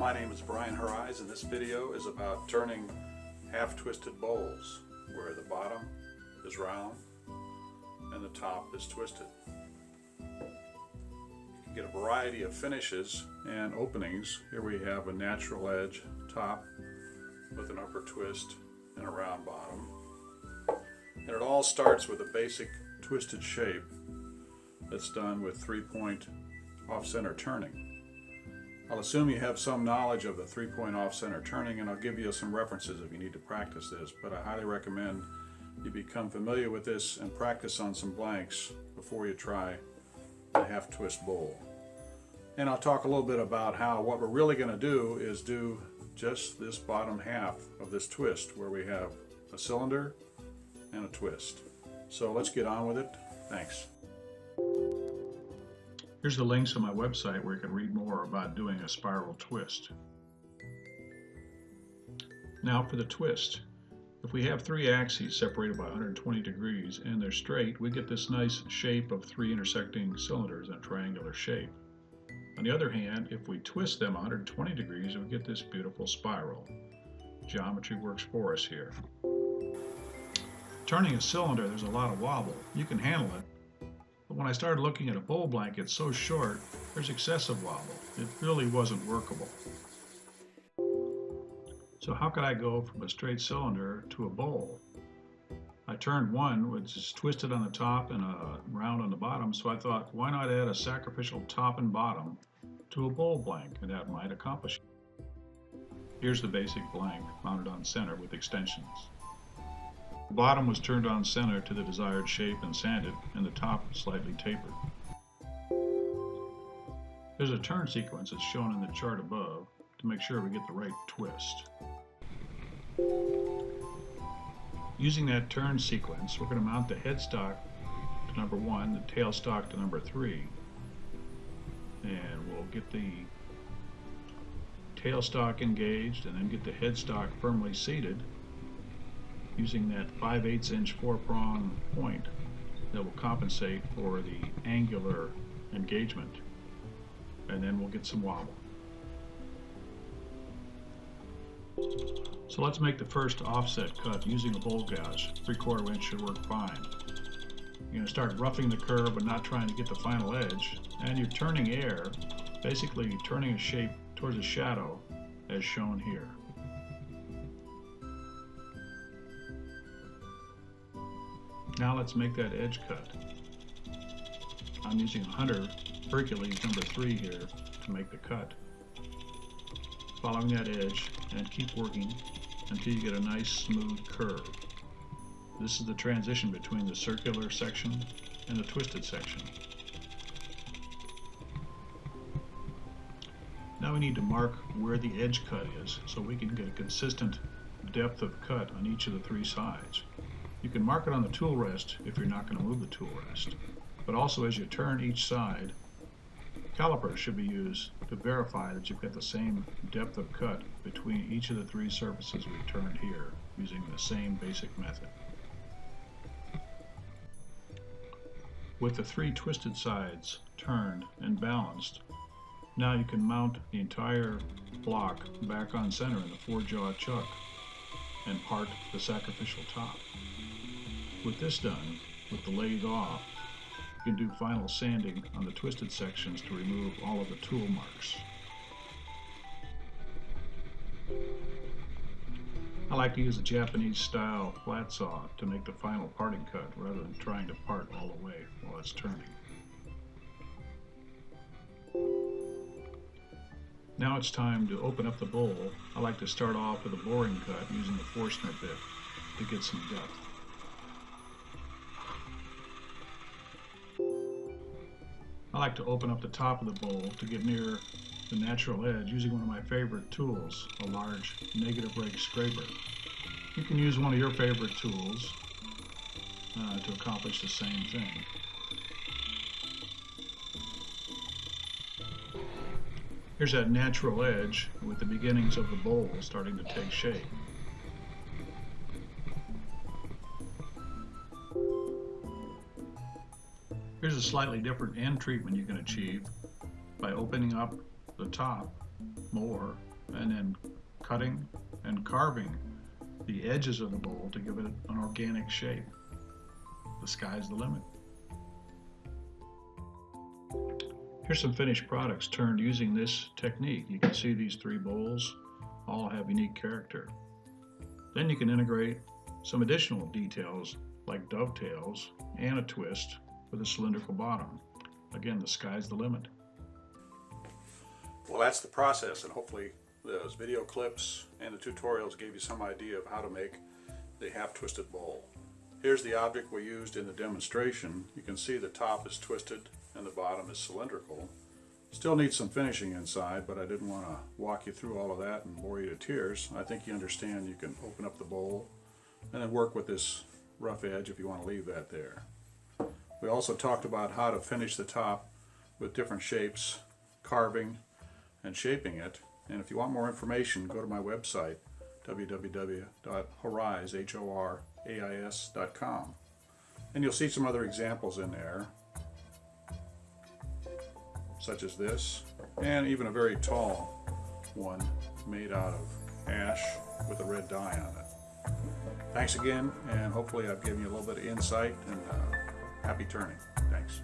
my name is Brian Horizon, and this video is about turning half-twisted bowls where the bottom is round and the top is twisted. You can get a variety of finishes and openings. Here we have a natural edge top with an upper twist and a round bottom. And it all starts with a basic twisted shape that's done with 3-point off-center turning. I'll assume you have some knowledge of the 3-point off-center turning, and I'll give you some references if you need to practice this, but I highly recommend you become familiar with this and practice on some blanks before you try the half-twist bowl. And I'll talk a little bit about how what we're really going to do is do just this bottom half of this twist where we have a cylinder and a twist. So let's get on with it. Thanks. Here's the links on my website where you can read more about doing a spiral twist. Now for the twist. If we have 3 axes separated by 120 degrees and they're straight, we get this nice shape of 3 intersecting cylinders in a triangular shape. On the other hand, if we twist them 120 degrees, we get this beautiful spiral. Geometry works for us here. Turning a cylinder, there's a lot of wobble. You can handle it. But when I started looking at a bowl blanket so short, there's excessive wobble. It really wasn't workable. So how could I go from a straight cylinder to a bowl? I turned one, which is twisted on the top and a round on the bottom, so I thought, why not add a sacrificial top and bottom to a bowl blank, and that might accomplish it. Here's the basic blank mounted on center with extensions. The bottom was turned on center to the desired shape and sanded, and the top slightly tapered. There's a turn sequence that's shown in the chart above to make sure we get the right twist. Using that turn sequence, we're going to mount the headstock to number 1, the tailstock to number 3, and we'll get the tailstock engaged and then get the headstock firmly seated using that 5/8 inch 4-prong point that will compensate for the angular engagement, and then we'll get some wobble. So let's make the first offset cut using a bowl gouge. 3/4 inch should work fine. You're going to start roughing the curve but not trying to get the final edge, and you're turning air, basically turning a shape towards a shadow as shown here. Now let's make that edge cut. I'm using a Hunter Hercules number 3 here to make the cut. Following that edge and keep working until you get a nice smooth curve. This is the transition between the circular section and the twisted section. Now we need to mark where the edge cut is so we can get a consistent depth of cut on each of the 3 sides. You can mark it on the tool rest if you're not going to move the tool rest, but also as you turn each side, calipers should be used to verify that you've got the same depth of cut between each of the 3 surfaces we've turned here using the same basic method. With the 3 twisted sides turned and balanced, now you can mount the entire block back on center in the 4-jaw chuck and part the sacrificial top. With this done, with the lathe off, you can do final sanding on the twisted sections to remove all of the tool marks. I like to use a Japanese style flat saw to make the final parting cut rather than trying to part all the way while it's turning. Now it's time to open up the bowl. I like to start off with a boring cut using the Forstner bit to get some depth. I like to open up the top of the bowl to get near the natural edge using one of my favorite tools, a large negative rake scraper. You can use one of your favorite tools to accomplish the same thing. Here's that natural edge with the beginnings of the bowl starting to take shape. Here's a slightly different end treatment you can achieve by opening up the top more and then cutting and carving the edges of the bowl to give it an organic shape. The sky's the limit. Here's some finished products turned using this technique. You can see these 3 bowls all have unique character. Then you can integrate some additional details like dovetails and a twist with a cylindrical bottom. Again, the sky's the limit. Well, that's the process, and hopefully those video clips and the tutorials gave you some idea of how to make the half-twisted bowl. Here's the object we used in the demonstration. You can see the top is twisted and the bottom is cylindrical. Still needs some finishing inside, but I didn't want to walk you through all of that and bore you to tears. I think you understand you can open up the bowl and then work with this rough edge if you want to leave that there. We also talked about how to finish the top with different shapes, carving and shaping it. And if you want more information, go to my website, www.horais.com, and you'll see some other examples in there, such as this, and even a very tall one made out of ash with a red dye on it. Thanks again, and hopefully I've given you a little bit of insight, and happy turning. Thanks.